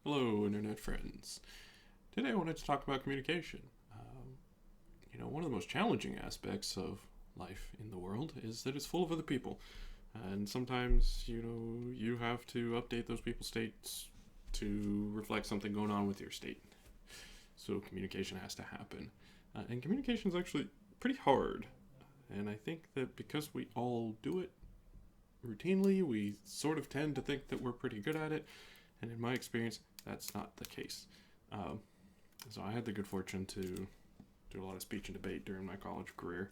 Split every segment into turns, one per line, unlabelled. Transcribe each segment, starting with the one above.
Hello, Internet friends. Today I wanted to talk about communication. One of the most challenging aspects of life in the world is that it's full of other people. And sometimes, you have to update those people's states to reflect something going on with your state. So communication has to happen. And communication is actually pretty hard. And I think that because we all do it routinely, we sort of tend to think that we're pretty good at it. And in my experience, that's not the case. So I had the good fortune to do a lot of speech and debate during my college career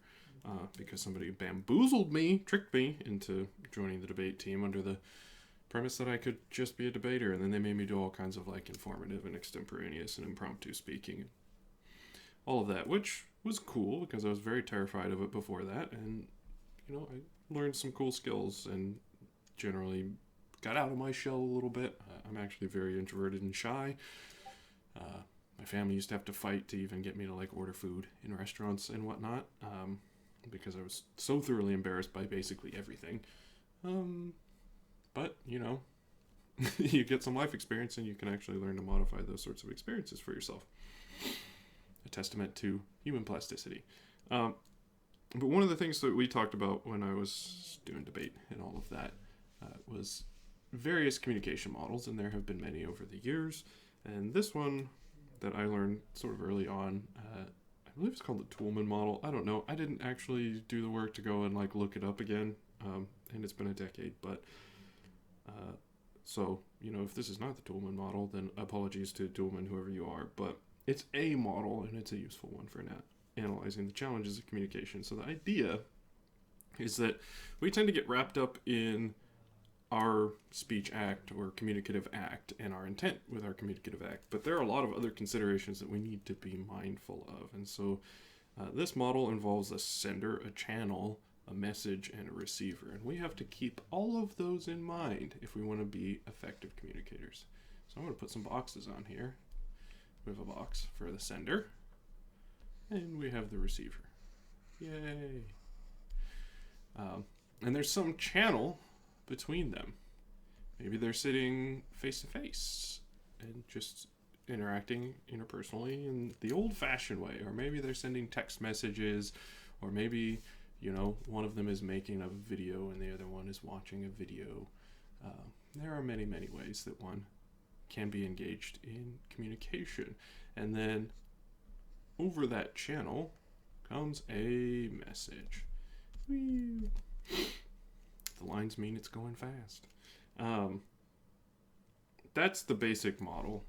because somebody bamboozled me, tricked me into joining the debate team under the premise that I could just be a debater. And then they made me do all kinds of informative and extemporaneous and impromptu speaking. All of that, which was cool because I was very terrified of it before that. And, I learned some cool skills and generally got out of my shell a little bit. I'm actually very introverted and shy. My family used to have to fight to even get me to order food in restaurants and whatnot because I was so thoroughly embarrassed by basically everything. But you get some life experience and you can actually learn to modify those sorts of experiences for yourself. A testament to human plasticity. But one of the things that we talked about when I was doing debate and all of that was various communication models, and there have been many over the years. And this one that I learned sort of early on, I believe it's called the Toolman model. I don't know. I didn't actually do the work to go and look it up again, and it's been a decade. But so if this is not the Toolman model, then apologies to Toolman, whoever you are. But it's a model, and it's a useful one for analyzing the challenges of communication. So the idea is that we tend to get wrapped up in our speech act or communicative act and our intent with our communicative act. But there are a lot of other considerations that we need to be mindful of. And so this model involves a sender, a channel, a message, and a receiver. And we have to keep all of those in mind if we want to be effective communicators. So I'm going to put some boxes on here. We have a box for the sender, and we have the receiver. Yay! And there's some channel between them. Maybe they're sitting face to face and just interacting interpersonally in the old-fashioned way, or maybe they're sending text messages, or maybe one of them is making a video and the other one is watching a video. There are many ways that one can be engaged in communication, and then over that channel comes a message. Whee! The lines mean it's going fast. That's the basic model.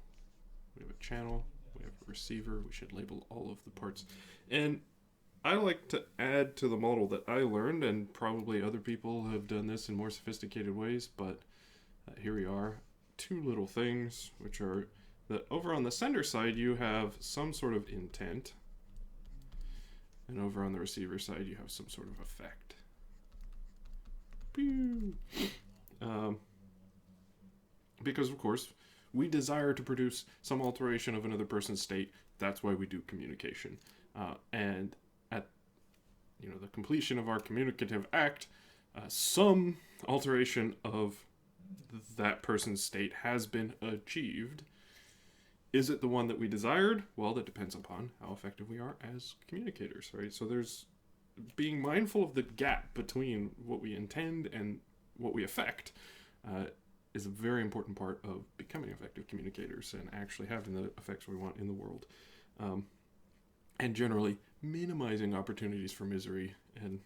We have a channel, we have a receiver, we should label all of the parts. And I like to add to the model that I learned, and probably other people have done this in more sophisticated ways, but here we are. Two little things, which are that over on the sender side, you have some sort of intent, and over on the receiver side, you have some sort of effect. Because of course we desire to produce some alteration of another person's state. That's why we do communication, and at the completion of our communicative act, some alteration of that person's state has been achieved. Is it the one that we desired? Well, that depends upon how effective we are as communicators, right? So there's being mindful of the gap between what we intend and what we affect is a very important part of becoming effective communicators and actually having the effects we want in the world. And generally minimizing opportunities for misery and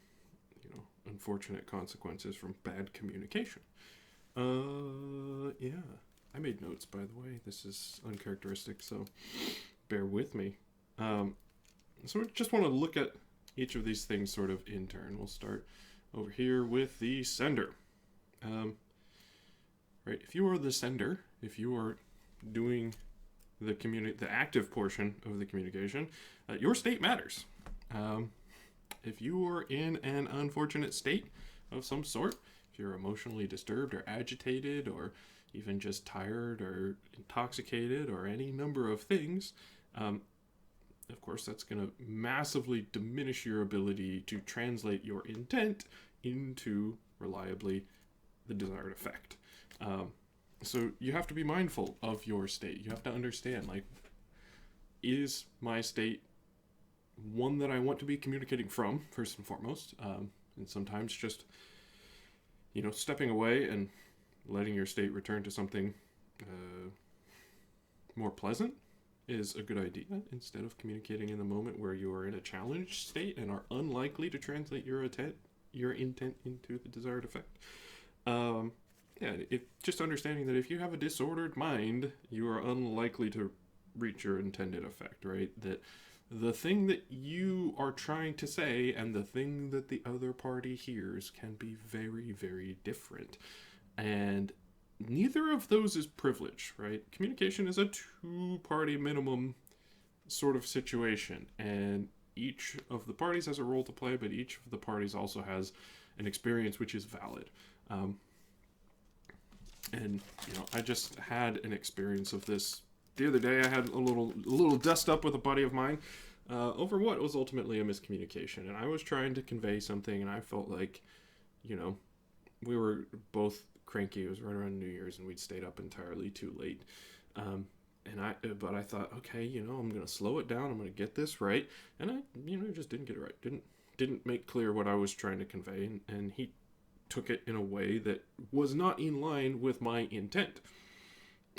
unfortunate consequences from bad communication. Yeah. I made notes, by the way. This is uncharacteristic, so bear with me. So we just want to look at each of these things sort of in turn. We'll start over here with the sender. Right, if you are the sender, if you are doing the active portion of the communication, your state matters. If you are in an unfortunate state of some sort, if you're emotionally disturbed or agitated or even just tired or intoxicated or any number of things, of course, that's going to massively diminish your ability to translate your intent into reliably the desired effect. So you have to be mindful of your state. You have to understand, like, is my state one that I want to be communicating from, first and foremost? And sometimes just, stepping away and letting your state return to something more pleasant is a good idea, instead of communicating in the moment where you are in a challenged state and are unlikely to translate your intent into the desired effect. Just understanding that if you have a disordered mind, you are unlikely to reach your intended effect, right? That the thing that you are trying to say and the thing that the other party hears can be very, very different. And neither of those is privilege, right? Communication is a two-party minimum sort of situation, and each of the parties has a role to play, but each of the parties also has an experience which is valid. I just had an experience of this the other day. I had a little dust up with a buddy of mine over what was ultimately a miscommunication, and I was trying to convey something, and I felt like, we were both cranky. It was right around New Year's, and we'd stayed up entirely too late. But I thought, okay, I'm gonna slow it down. I'm gonna get this right, and I, just didn't get it right. Didn't make clear what I was trying to convey, and he took it in a way that was not in line with my intent.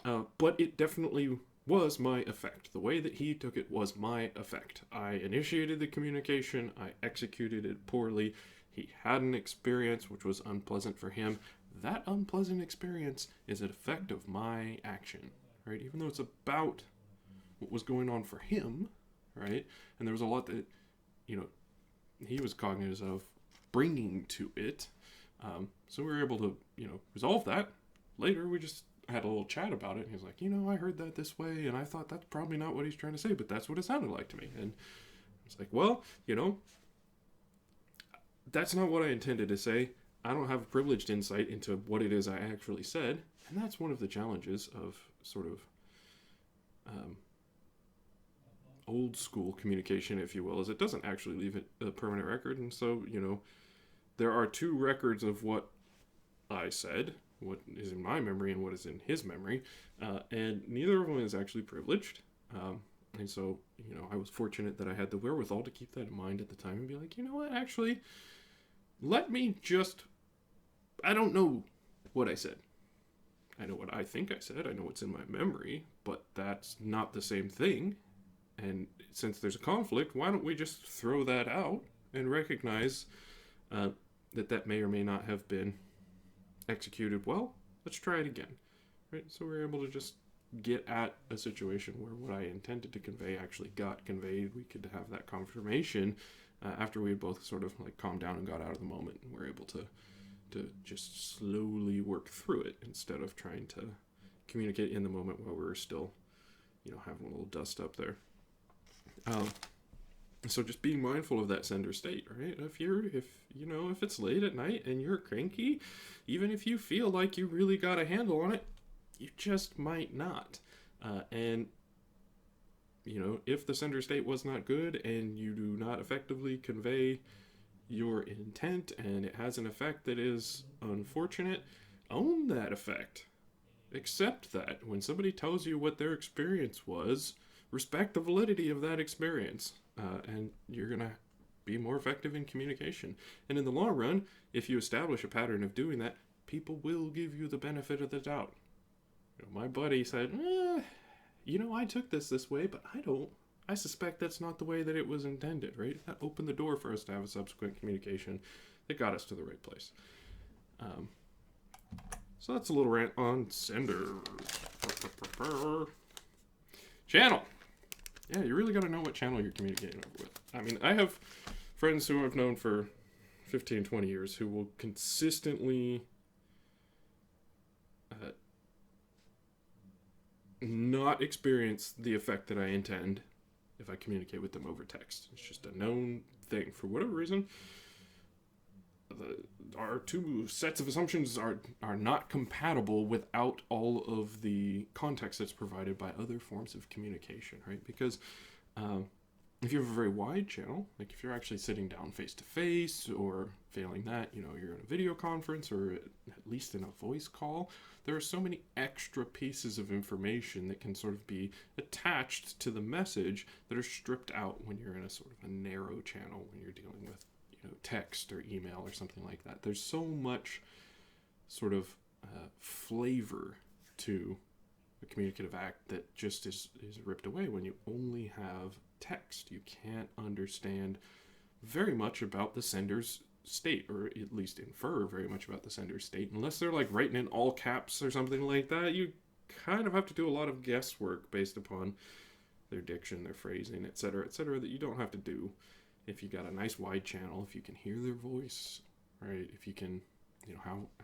But it definitely was my effect. The way that he took it was my effect. I initiated the communication. I executed it poorly. He had an experience which was unpleasant for him. That unpleasant experience is an effect of my action, right? Even though it's about what was going on for him, right? And there was a lot that, he was cognizant of bringing to it. So we were able to, resolve that. Later, we just had a little chat about it. And he was like, I heard that this way, and I thought that's probably not what he's trying to say, but that's what it sounded like to me. And it's like, well, that's not what I intended to say. I don't have a privileged insight into what it is I actually said. And that's one of the challenges of sort of old school communication, if you will, is it doesn't actually leave a permanent record. And so, there are two records of what I said, what is in my memory and what is in his memory, and neither of them is actually privileged. And so, I was fortunate that I had the wherewithal to keep that in mind at the time and be like, what, actually, let me just, I don't know what I said. I know what I think I said. I know what's in my memory, but that's not the same thing. And since there's a conflict, why don't we just throw that out and recognize that may or may not have been executed well? Let's try it again, right? So we're able to just get at a situation where what I intended to convey actually got conveyed. We could have that confirmation after we had both sort of like calmed down and got out of the moment, and we're able to just slowly work through it instead of trying to communicate in the moment while we were still, having a little dust up there. So just being mindful of that sender state, right? If it's late at night and you're cranky, even if you feel like you really got a handle on it, you just might not. If the sender state was not good and you do not effectively convey your intent and it has an effect that is unfortunate, own that effect. Accept that. When somebody tells you what their experience was, respect the validity of that experience. And you're going to be more effective in communication. And in the long run, if you establish a pattern of doing that, people will give you the benefit of the doubt. My buddy said, I took this way, but I suspect that's not the way that it was intended, right? That opened the door for us to have a subsequent communication that got us to the right place. So that's a little rant on sender. Channel. Yeah, you really got to know what channel you're communicating over with. I mean, I have friends who I've known for 15, 20 years who will consistently not experience the effect that I intend if I communicate with them over text. It's just a known thing. For whatever reason, our two sets of assumptions are not compatible without all of the context that's provided by other forms of communication, right? Because If you have a very wide channel, like if you're actually sitting down face to face, or failing that, you're in a video conference or at least in a voice call, there are so many extra pieces of information that can sort of be attached to the message that are stripped out when you're in a sort of a narrow channel, when you're dealing with, text or email or something like that. There's so much sort of flavor to a communicative act that just is ripped away when you only have text. You can't understand very much about the sender's state, or at least infer very much about the sender's state, unless they're like writing in all caps or something like that. You kind of have to do a lot of guesswork based upon their diction, their phrasing, etc., that you don't have to do if you got a nice wide channel, if you can hear their voice, right? If you can,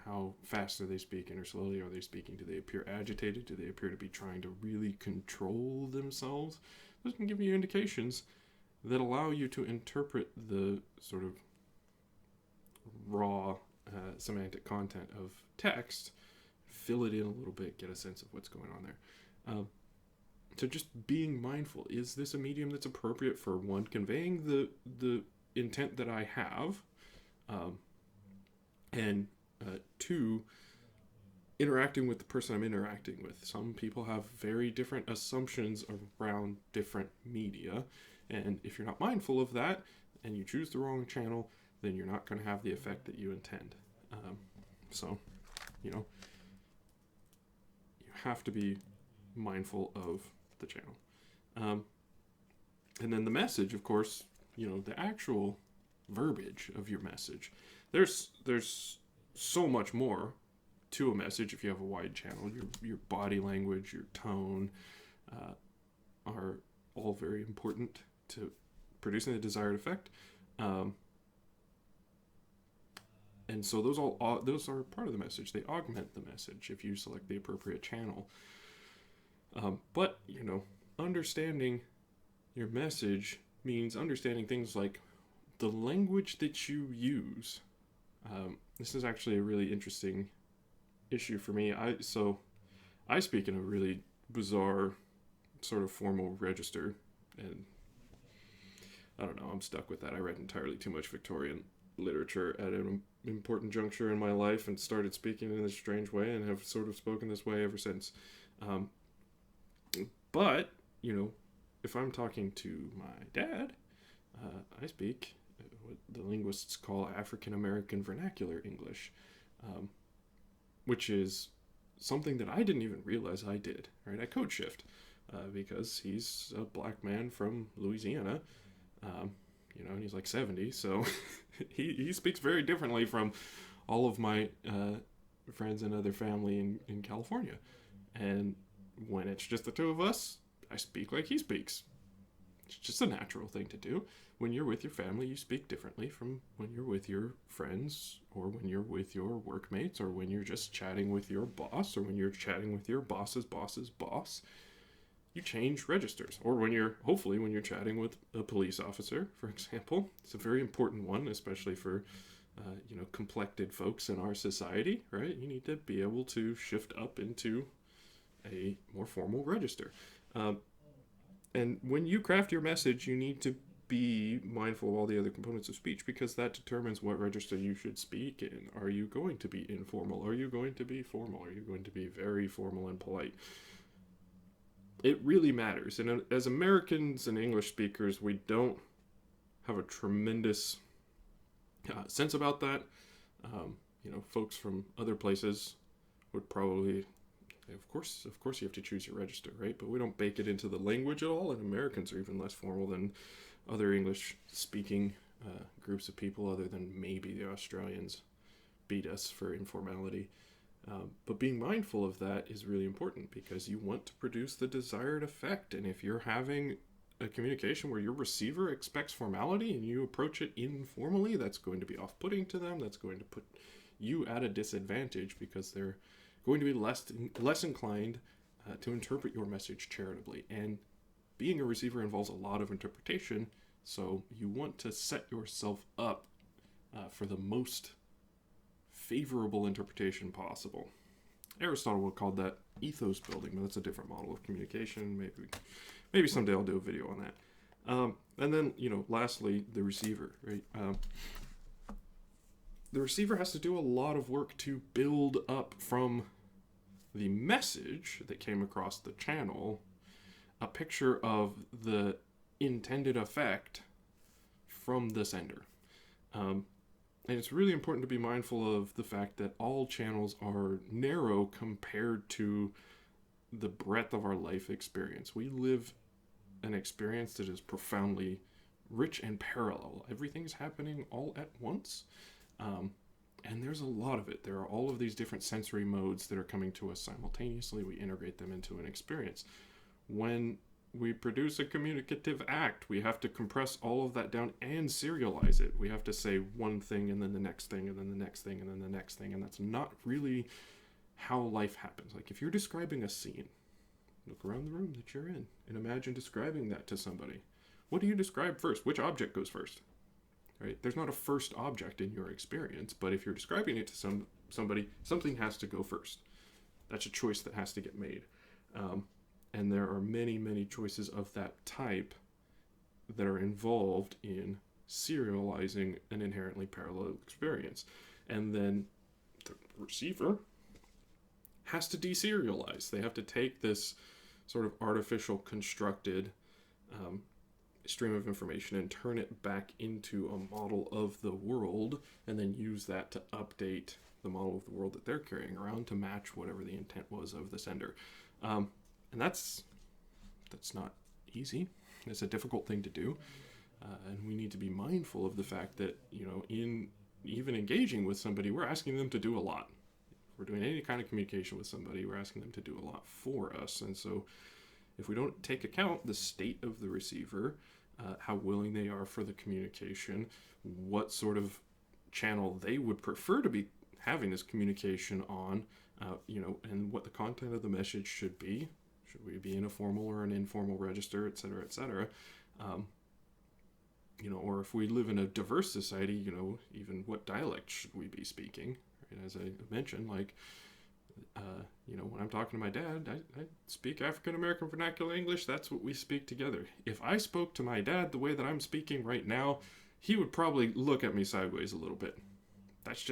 how fast are they speaking, or slowly are they speaking? Do they appear agitated? Do they appear to be trying to really control themselves? Those can give you indications that allow you to interpret the sort of raw semantic content of text, fill it in a little bit, get a sense of what's going on there. So just being mindful, is this a medium that's appropriate for, one, conveying the intent that I have, and two, interacting with the person I'm interacting with. Some people have very different assumptions around different media, and if you're not mindful of that and you choose the wrong channel, then you're not going to have the effect that you intend. So, you have to be mindful of the channel. And then the message, of course, the actual verbiage of your message. There's so much more to a message if you have a wide channel. Your body language, your tone, are all very important to producing the desired effect. And so those are part of the message. They augment the message if you select the appropriate channel. But understanding your message means understanding things like the language that you use. This is actually a really interesting issue for me. I speak in a really bizarre sort of formal register, and I don't know, I'm stuck with that. I read entirely too much Victorian literature at an important juncture in my life and started speaking in this strange way and have sort of spoken this way ever since. But, if I'm talking to my dad, I speak what the linguists call African American vernacular English, which is something that I didn't even realize I did, right? I code shift because he's a black man from Louisiana, and he's like 70, so he speaks very differently from all of my friends and other family in California. And when it's just the two of us, I speak like he speaks. It's just a natural thing to do. When you're with your family, you speak differently from when you're with your friends, or when you're with your workmates, or when you're just chatting with your boss, or when you're chatting with your boss's boss's boss. You change registers. Or when you're chatting with a police officer, for example. It's a very important one, especially for complected folks in our society, right? You need to be able to shift up into a more formal register. And when you craft your message, you need to be mindful of all the other components of speech, because that determines what register you should speak in. Are you going to be informal? Are you going to be formal? Are you going to be very formal and polite? It really matters. And as Americans and English speakers, we don't have a tremendous sense about that. Folks from other places would probably, of course you have to choose your register, right? But we don't bake it into the language at all, and Americans are even less formal than other English-speaking groups of people, other than maybe the Australians beat us for informality. But being mindful of that is really important, because you want to produce the desired effect. And if you're having a communication where your receiver expects formality and you approach it informally, that's going to be off-putting to them. That's going to put you at a disadvantage, because they're going to be less inclined to interpret your message charitably. And being a receiver involves a lot of interpretation, so you want to set yourself up for the most favorable interpretation possible. Aristotle would call that ethos building, but that's a different model of communication. Maybe someday I'll do a video on And then, lastly, the receiver, right? The receiver has to do a lot of work to build up from the message that came across the channel a picture of the intended effect from the sender. And it's really important to be mindful of the fact that all channels are narrow compared to the breadth of our life experience. We live an experience that is profoundly rich and parallel. Everything's happening all at once. And there's a lot of it. There are all of these different sensory modes that are coming to us simultaneously. We integrate them into an experience. When we produce a communicative act, we have to compress all of that down and serialize it. We have to say one thing and then the next thing and then the next thing and then the next thing. And that's not really how life happens. Like if you're describing a scene, look around the room that you're in and imagine describing that to somebody. What do you describe first? Which object goes first? Right? There's not a first object in your experience, but if you're describing it to somebody, something has to go first. That's a choice that has to get made. And there are many, many choices of that type that are involved in serializing an inherently parallel experience. And then the receiver has to deserialize. They have to take this sort of artificial constructed stream of information and turn it back into a model of the world, and then use that to update the model of the world that they're carrying around to match whatever the intent was of the sender. And that's not easy. It's a difficult thing to do. And we need to be mindful of the fact that, in even engaging with somebody, we're asking them to do a lot. If we're doing any kind of communication with somebody, we're asking them to do a lot for us. And so if we don't take account the state of the receiver, how willing they are for the communication, what sort of channel they would prefer to be having this communication on, and what the content of the message should be. Should we be in a formal or an informal register, et cetera, et cetera. Or if we live in a diverse society, even what dialect should we be speaking? Right? As I mentioned, when I'm talking to my dad, I speak African American vernacular English. That's what we speak together. If I spoke to my dad the way that I'm speaking right now, he would probably look at me sideways a little bit. That's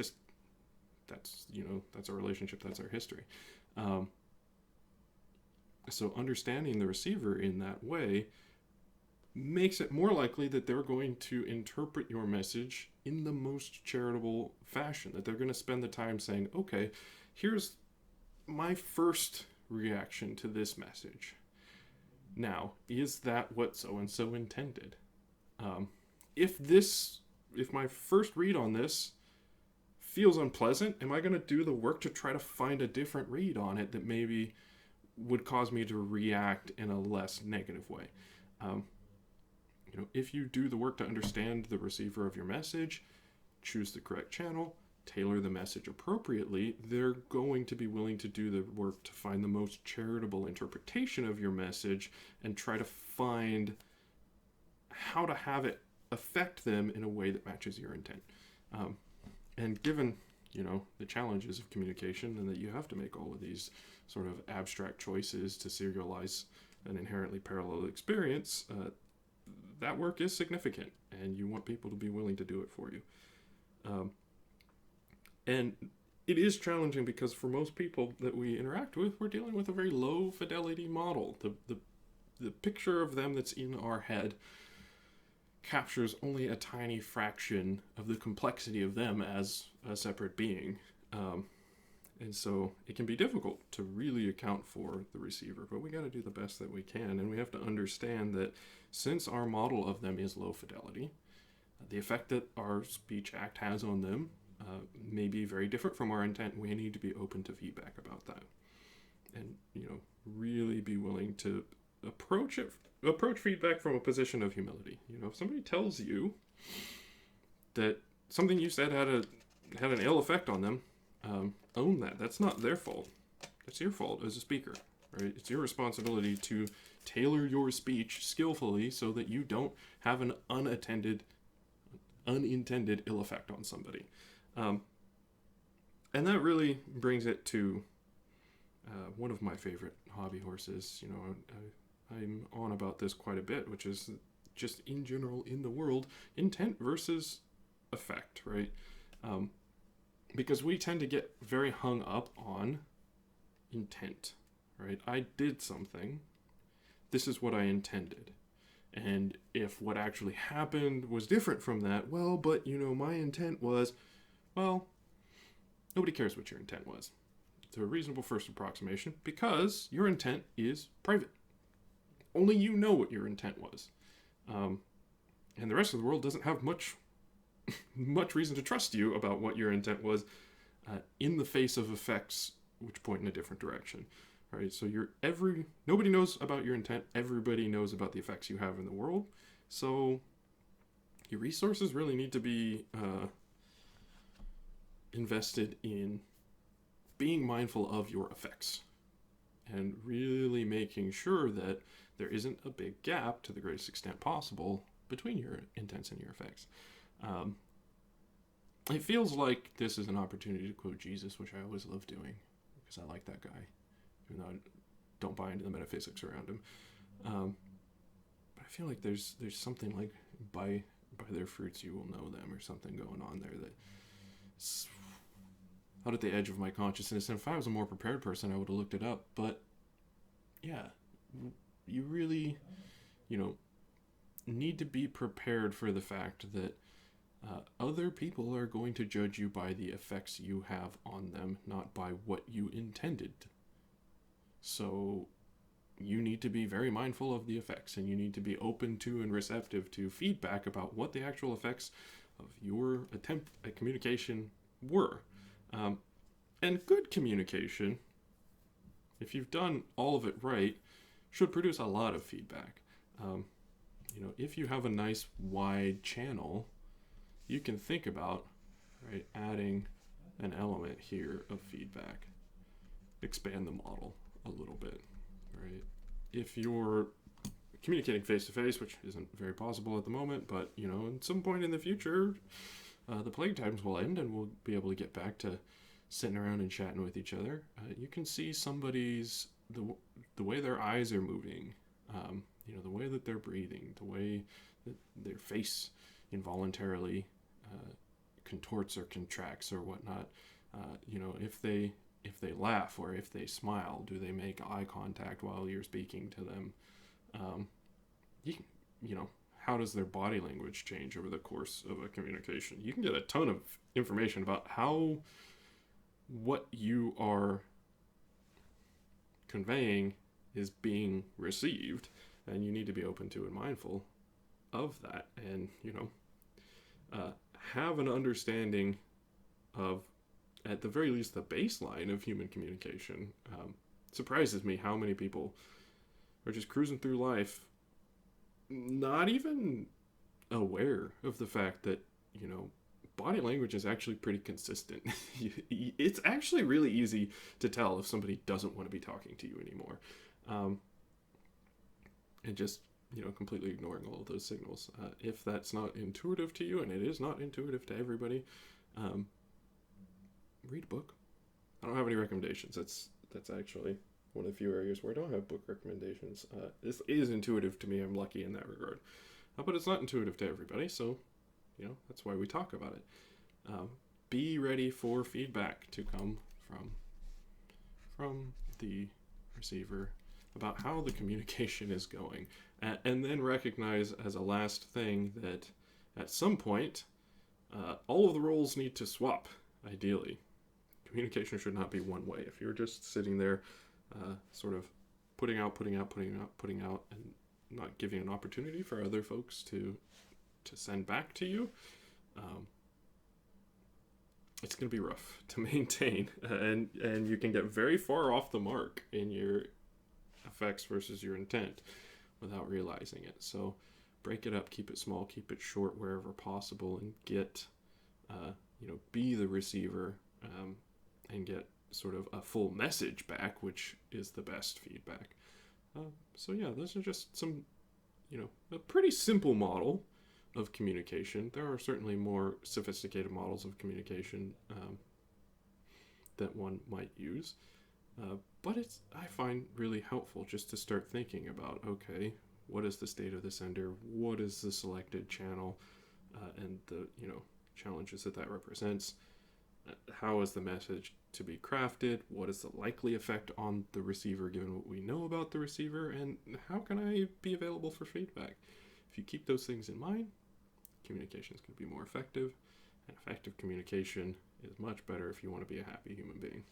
our relationship. That's our history. So understanding the receiver in that way makes it more likely that they're going to interpret your message in the most charitable fashion, that they're going to spend the time saying, okay, here's my first reaction to this message. Now, is that what so-and-so intended? If my first read on this feels unpleasant, am I going to do the work to try to find a different read on it that maybe would cause me to react in a less negative way? If you do the work to understand the receiver of your message, choose the correct channel, tailor the message appropriately, they're going to be willing to do the work to find the most charitable interpretation of your message and try to find how to have it affect them in a way that matches your intent. And given, the challenges of communication and that you have to make all of these sort of abstract choices to serialize an inherently parallel experience, that work is significant, and you want people to be willing to do it for you. And it is challenging because for most people that we interact with, we're dealing with a very low fidelity model. The picture of them that's in our head captures only a tiny fraction of the complexity of them as a separate being. And so it can be difficult to really account for the receiver, but we got to do the best that we can. And we have to understand that since our model of them is low fidelity, the effect that our speech act has on them may be very different from our intent. We need to be open to feedback about that, and really be willing to approach feedback from a position of humility. If somebody tells you that something you said had an ill effect on them, own that. That's not their fault. That's your fault as a speaker, right? It's your responsibility to tailor your speech skillfully so that you don't have an unintended ill effect on somebody. And that really brings it to one of my favorite hobby horses. I'm on about this quite a bit, which is just in general in the world, intent versus effect, right? Because we tend to get very hung up on intent, right? I did something. This is what I intended. And if what actually happened was different from that, well, but, my intent was, well, nobody cares what your intent was. It's a reasonable first approximation because your intent is private. Only you know what your intent was. And the rest of the world doesn't have much reason to trust you about what your intent was in the face of effects which point in a different direction. All right, so nobody knows about your intent. Everybody knows about the effects you have in the world. So your resources really need to be invested in being mindful of your effects and really making sure that there isn't a big gap to the greatest extent possible between your intents and your effects. It feels like this is an opportunity to quote Jesus, which I always love doing because I like that guy, even though I don't buy into the metaphysics around him. But I feel like there's something like by their fruits you will know them, or something going on there that's out at the edge of my consciousness. And if I was a more prepared person, I would have looked it up. But yeah, you really, need to be prepared for the fact that other people are going to judge you by the effects you have on them, not by what you intended. So you need to be very mindful of the effects, and you need to be open to and receptive to feedback about what the actual effects of your attempt at communication were. And good communication, if you've done all of it right, should produce a lot of feedback. If you have a nice wide channel, you can think about, right, adding an element here of feedback. Expand the model a little bit, right? If you're communicating face-to-face, which isn't very possible at the moment, but, at some point in the future, the plague times will end and we'll be able to get back to sitting around and chatting with each other. You can see somebody's, the way their eyes are moving, the way that they're breathing, the way that their face involuntarily contorts or contracts or whatnot. If they laugh or if they smile, do they make eye contact while you're speaking to them? How does their body language change over the course of a communication? You can get a ton of information about what you are conveying is being received, and you need to be open to and mindful of that, and have an understanding of, at the very least, the baseline of human communication. Surprises me how many people are just cruising through life not even aware of the fact that body language is actually pretty consistent. It's actually really easy to tell if somebody doesn't want to be talking to you anymore. And just, completely ignoring all of those signals. If that's not intuitive to you, and it is not intuitive to everybody, read a book. I don't have any recommendations. That's actually one of the few areas where I don't have book recommendations. This is intuitive to me. I'm lucky in that regard. But it's not intuitive to everybody, so that's why we talk about it. Be ready for feedback to come from the receiver about how the communication is going. And then recognize as a last thing that at some point, all of the roles need to swap, ideally. Communication should not be one way. If you're just sitting there sort of putting out, and not giving an opportunity for other folks to send back to you, it's going to be rough to maintain, and you can get very far off the mark in your effects versus your intent without realizing it. So break it up, keep it small, keep it short wherever possible, and get be the receiver, and get sort of a full message back, which is the best feedback. So yeah, those are just some, a pretty simple model of communication. There are certainly more sophisticated models of communication that one might use. But I find really helpful just to start thinking about, okay, What is the state of the sender? What is the selected channel? And the challenges that represents. How is the message to be crafted? What is the likely effect on the receiver given what we know about the receiver? And how can I be available for feedback? If you keep those things in mind, communication is going to be more effective. And effective communication is much better if you want to be a happy human being.